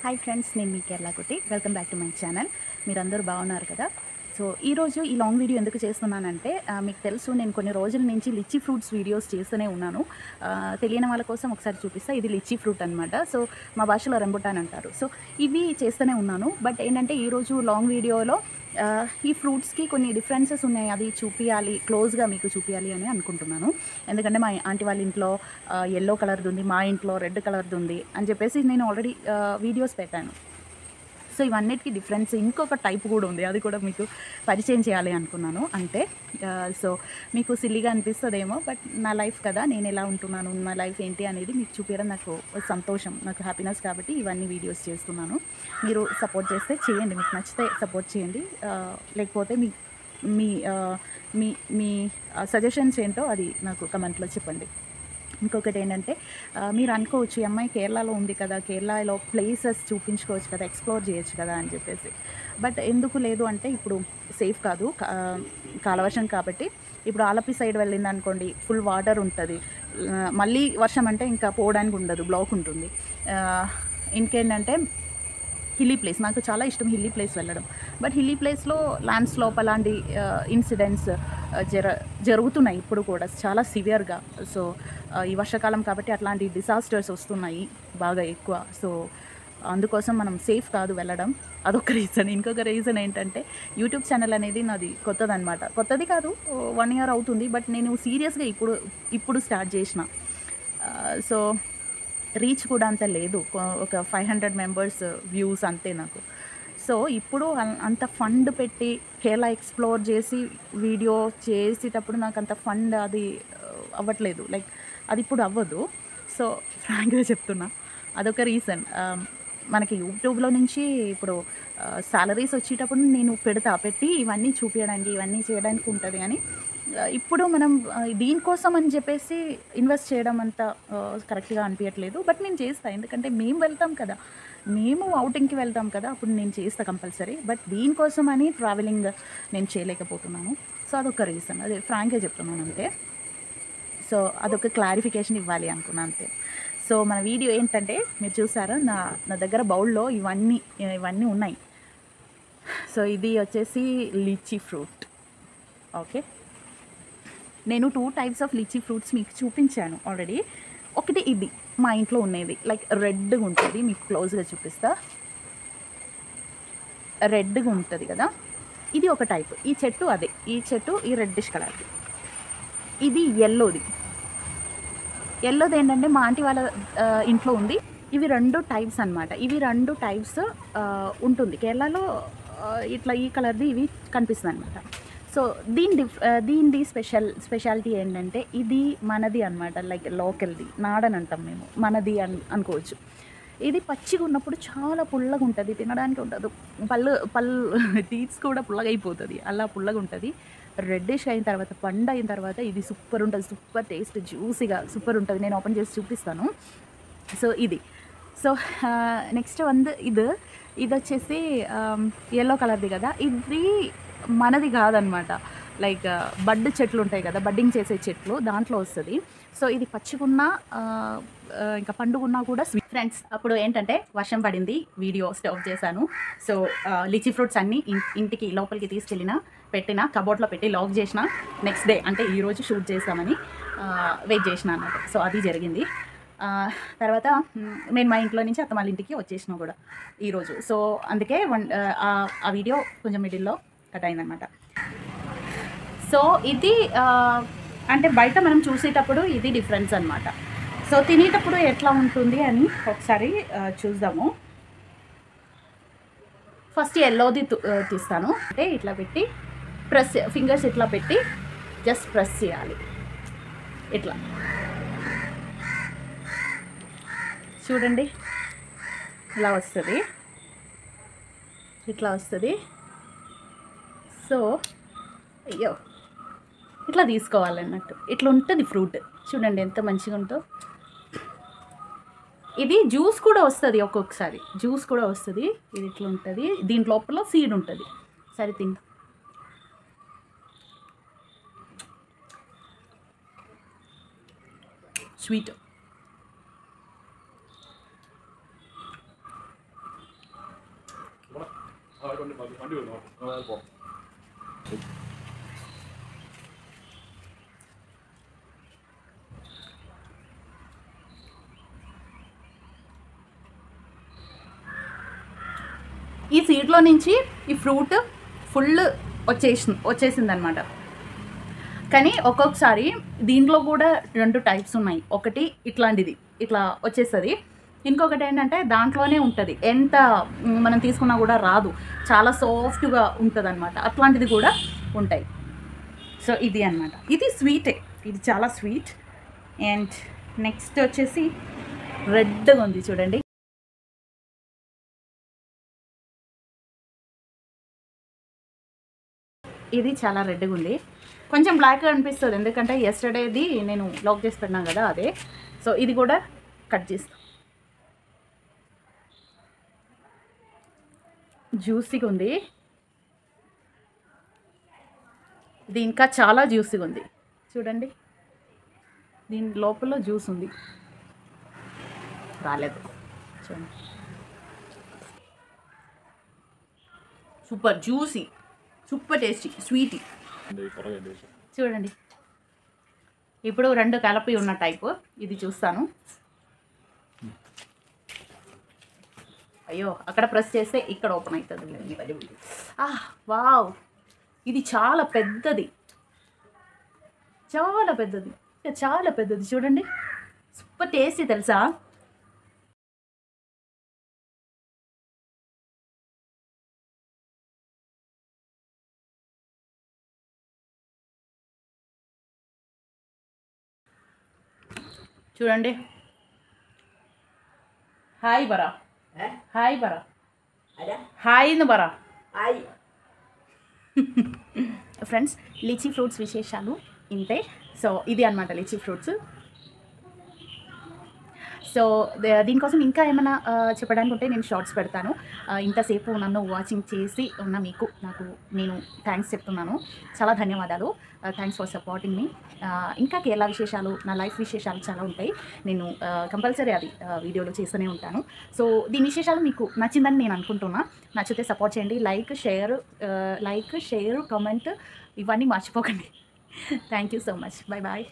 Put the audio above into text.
Hi friends, నేను మీ కేరళ కుట్టి. Welcome back to my channel. మీరందరూ బాగున్నారు కదా? సో ఈరోజు ఈ లాంగ్ వీడియో ఎందుకు చేస్తున్నానంటే, మీకు తెలుసు నేను కొన్ని రోజుల నుంచి లిచ్చీ ఫ్రూట్స్ వీడియోస్ చేస్తూనే ఉన్నాను. తెలియని వాళ్ళ కోసం ఒకసారి చూపిస్తా. ఇది లిచ్చీ ఫ్రూట్ అనమాట. సో మా భాషలో రంబుటాన్ అంటారు. సో ఇవి చేస్తూనే ఉన్నాను. బట్ ఏంటంటే ఈరోజు లాంగ్ వీడియోలో ఈ ఫ్రూట్స్కి కొన్ని డిఫరెన్సెస్ ఉన్నాయి, అది చూపించాలి, క్లోజ్గా మీకు చూపించాలి అని అనుకుంటున్నాను. ఎందుకంటే మా ఆంటీ వాళ్ళ ఇంట్లో ఎల్లో కలర్ది ఉంది, మా ఇంట్లో రెడ్ కలర్ది ఉంది అని చెప్పేసి నేను ఆల్రెడీ వీడియోస్ పెట్టాను. సో ఇవన్నిటికీ డిఫరెన్స్ ఇంకొక టైప్ కూడా ఉంది, అది కూడా మీకు పరిచయం చేయాలి అనుకున్నాను. అంటే సో మీకు సిల్లీగా అనిపిస్తుందేమో, బట్ నా లైఫ్ కదా, నేను ఎలా ఉంటున్నాను, నా లైఫ్ ఏంటి అనేది మీకు చూపించడం నాకు సంతోషం, నాకు హ్యాపీనెస్. కాబట్టి ఇవన్నీ వీడియోస్ చేస్తున్నాను. మీరు సపోర్ట్ చేస్తే చేయండి, మీకు నచ్చితే సపోర్ట్ చేయండి, లేకపోతే మీ మీ మీ మీ సజెషన్స్ ఏంటో అది నాకు కమెంట్లో చెప్పండి. ఇంకొకటి ఏంటంటే, మీరు అనుకోవచ్చు ఈ అమ్మాయి కేరళలో ఉంది కదా, కేరళలో ప్లేసెస్ చూపించుకోవచ్చు కదా, ఎక్స్ప్లోర్ చేయొచ్చు కదా అని చెప్పేసి. బట్ ఎందుకు లేదు అంటే, ఇప్పుడు సేఫ్ కాదు, కాలవర్షం కాబట్టి. ఇప్పుడు ఆలపి సైడ్ వెళ్ళింది అనుకోండి, ఫుల్ వాటర్ ఉంటుంది, మళ్ళీ వర్షం అంటే ఇంకా పోవడానికి ఉండదు, బ్లాక్ ఉంటుంది. ఇంకేంటంటే హిల్లీ ప్లేస్, నాకు చాలా ఇష్టం హిల్లీ ప్లేస్ వెళ్ళడం. బట్ హిల్లీ ప్లేస్లో ల్యాండ్ స్లోప్ అలాంటి ఇన్సిడెంట్స్ జరుగుతున్నాయి ఇప్పుడు కూడా చాలా సివియర్గా. సో ఈ వర్షాకాలం కాబట్టి అట్లాంటి డిసాస్టర్స్ వస్తున్నాయి బాగా ఎక్కువ. సో అందుకోసం మనం సేఫ్ కాదు వెళ్ళడం, అదొక రీజన్. ఇంకొక రీజన్ ఏంటంటే, యూట్యూబ్ ఛానల్ అనేది నాది కొత్తదనమాట. కొత్తది కాదు, 1 year అవుతుంది. బట్ నేను సీరియస్గా ఇప్పుడు స్టార్ట్ చేసిన. సో రీచ్ కూడా అంత లేదు, ఒక 500 మెంబర్స్ వ్యూస్ అంతే నాకు. సో ఇప్పుడు అంత ఫండ్ పెట్టి కేరళ ఎక్స్ప్లోర్ చేసి వీడియో చేసేటప్పుడు నాకు అంత ఫండ్ అది అవ్వట్లేదు, లైక్ అది ఇప్పుడు అవ్వదు. సో ఫ్రాంక్గా చెప్తున్నా, అదొక రీజన్. మనకి యూట్యూబ్లో నుంచి ఇప్పుడు సాలరీస్ వచ్చేటప్పుడు నేను పెట్టి ఇవన్నీ చూపించడానికి, ఇవన్నీ చేయడానికి ఉంటుంది. కానీ ఇప్పుడు మనం దీనికోసం అని చెప్పేసి ఇన్వెస్ట్ చేయడం అంత కరెక్ట్గా అనిపించట్లేదు. బట్ నేను చేస్తాను, ఎందుకంటే మేము వెళ్తాం కదా, మేము అవుటింగ్కి వెళ్తాం కదా, అప్పుడు నేను చేస్తాను కంపల్సరీ. బట్ దీనికోసం అని ట్రావెలింగ్ నేను చేయలేకపోతున్నాను. సో అదొక రీజన్, అదే ఫ్రాంక్గా చెప్తున్నాను అంతే. సో అదొక క్లారిఫికేషన్ ఇవ్వాలి అనుకున్నాను అంతే. సో మన వీడియో ఏంటంటే, మీరు చూసారా నా దగ్గర బౌల్లో ఇవన్నీ ఉన్నాయి. సో ఇది వచ్చేసి లీచీ ఫ్రూట్. ఓకే, నేను 2 types ఆఫ్ లీచీ ఫ్రూట్స్ మీకు చూపించాను ఆల్రెడీ. ఒకటి ఇది మా ఇంట్లో ఉండేది, లైక్ రెడ్గా ఉంటుంది, మీకు క్లోజ్గా చూపిస్తా. రెడ్గా ఉంటుంది కదా, ఇది ఒక టైప్. ఈ చెట్టు అదే, ఈ చెట్టు ఈ రెడ్డిష్ కలర్ది. ఇది ఎల్లోది ఏంటంటే మా ఆంటీ వాళ్ళ ఇంట్లో ఉంది. ఇవి 2 types అనమాట. ఇవి 2 types ఉంటుంది కేరళలో. ఇట్లా ఈ కలర్ది ఇవి కనిపిస్తుంది అనమాట. సో దీనిది స్పెషాలిటీ ఏంటంటే, ఇది మనది అనమాట, లైక్ లోకల్ది, నాడని అంటాం మేము, మనది అనుకోవచ్చు. ఇది పచ్చిగా ఉన్నప్పుడు చాలా పుల్లగా ఉంటుంది, తినడానికి ఉండదు, పళ్ళు టీత్స్ కూడా పుల్లగా అయిపోతుంది, అలా పుల్లగా ఉంటుంది. రెడ్డిష్ అయిన తర్వాత, పండు అయిన తర్వాత ఇది సూపర్ ఉంటుంది, సూపర్ టేస్ట్, జ్యూసీగా సూపర్ ఉంటుంది. నేను ఓపెన్ చేసి చూపిస్తాను. సో ఇది. సో నెక్స్ట్ ఇది వచ్చేసి ఎల్లో కలర్ది కదా, ఇది మనది కాదనమాట. లైక్ బడ్ చెట్లు ఉంటాయి కదా, బడ్డింగ్ చేసే చెట్లు, దాంట్లో వస్తుంది. సో ఇది పచ్చిగున్నా ఇంకా పండుగున్నా కూడా స్వీట్. ఫ్రెండ్స్, అప్పుడు ఏంటంటే వర్షం పడింది, వీడియో స్టాప్ చేశాను. సో లిచీ ఫ్రూట్స్ అన్నీ ఇంటికి లోపలికి తీసుకెళ్ళిన, పెట్టిన కబోర్డ్లో పెట్టి లాక్ చేసిన. నెక్స్ట్ డే అంటే ఈరోజు షూట్ చేస్తామని వెయిట్ చేసిన అన్నట్టు. సో అది జరిగింది. తర్వాత నేను మా ఇంట్లో నుంచి అత్తమ్మ వాళ్ళ ఇంటికి వచ్చేసిన కూడా ఈరోజు. సో అందుకే ఆ వీడియో కొంచెం మిడిల్లో కట్ అయిందనమాట. సో ఇది అంటే బయట మనం చూసేటప్పుడు ఇది డిఫరెన్స్ అనమాట. సో తినేటప్పుడు ఎట్లా ఉంటుంది అని ఒకసారి చూద్దాము. ఫస్ట్ ఎల్లోది తీస్తాను. అంటే ఇట్లా పెట్టి ఫింగర్స్ ఇట్లా పెట్టి జస్ట్ ప్రెస్ చేయాలి, ఇట్లా చూడండి, ఇలా వస్తుంది, ఇట్లా వస్తుంది. సో అయ్యో, ఇట్లా తీసుకోవాలన్నట్టు, ఇట్లా ఉంటుంది ఫ్రూట్. చూడండి ఎంత మంచిగా ఉంటుందో. ఇది జ్యూస్ కూడా వస్తుంది, ఒక్కొక్కసారి జ్యూస్ కూడా వస్తుంది. ఇది ఇట్లా ఉంటుంది, దీని లోపల సీడ్ ఉంటుంది. సరే తిందాం. స్వీట్. ఈ సీడ్లో నుంచి ఈ ఫ్రూట్ ఫుల్ వచ్చేసిందనమాట. కానీ ఒక్కొక్కసారి దీంట్లో కూడా 2 టైప్స్ ఉన్నాయి. ఒకటి ఇట్లాంటిది ఇట్లా వచ్చేస్తుంది, ఇంకొకటి ఏంటంటే దాంట్లోనే ఉంటుంది, ఎంత మనం తీసుకున్నా కూడా రాదు, చాలా సాఫ్ట్గా ఉంటుంది అనమాట. అట్లాంటిది కూడా ఉంటాయి. సో ఇది అనమాట, ఇది స్వీటే, ఇది చాలా స్వీట్. అండ్ నెక్స్ట్ వచ్చేసి రెడ్గా ఉంది చూడండి. ఇది చాలా రెడ్గా ఉంది, కొంచెం బ్లాక్గా అనిపిస్తుంది ఎందుకంటే ఎస్టర్డేది నేను లాక్ చేసి పెట్టినాను కదా అదే. సో ఇది కూడా కట్ చేస్తాం. జ్యూసీగా ఉంది, ఇది ఇంకా చాలా జ్యూసీగా ఉంది చూడండి. దీని లోపల జ్యూస్ ఉంది, రాలేదు చూడండి. Super juicy, super tasty, sweety చూడండి. ఇప్పుడు 2 కలిపి ఉన్న టైపు ఇది చూస్తాను. అయ్యో అక్కడ ప్రెస్ చేస్తే ఇక్కడ ఓపెన్ అవుతుంది. వావ్, ఇది చాలా పెద్దది, చాలా పెద్దది, చాలా పెద్దది చూడండి. సూపర్ టేస్టీ తెలుసా. చూడండి. హాయ్ బరా, హాయ్ బరా, హాయ్ను బరా. ఫ్రెండ్స్, లిచీ ఫ్రూట్స్ విశేషాలు ఇంతే. సో ఇది అనమాట లిచీ ఫ్రూట్స్. సో దీనికోసం ఇంకా ఏమైనా చెప్పడానికి ఉంటే నేను షార్ట్స్ పెడతాను. ఇంతసేపు నన్ను వాచింగ్ చేసి ఉన్న మీకు నేను థ్యాంక్స్ చెప్తున్నాను. చాలా ధన్యవాదాలు. థ్యాంక్స్ ఫర్ సపోర్టింగ్ మీ. ఇంకా కేరళ విశేషాలు, నా లైఫ్ విశేషాలు చాలా ఉంటాయి. నేను కంపల్సరీ అది వీడియోలో చేస్తూనే ఉంటాను. సో దీని విశేషాలు మీకు నచ్చిందని నేను అనుకుంటున్నా. నచ్చితే సపోర్ట్ చేయండి. లైక్ షేర్ కామెంట్ ఇవన్నీ మర్చిపోకండి. Thank you so much. Bye bye.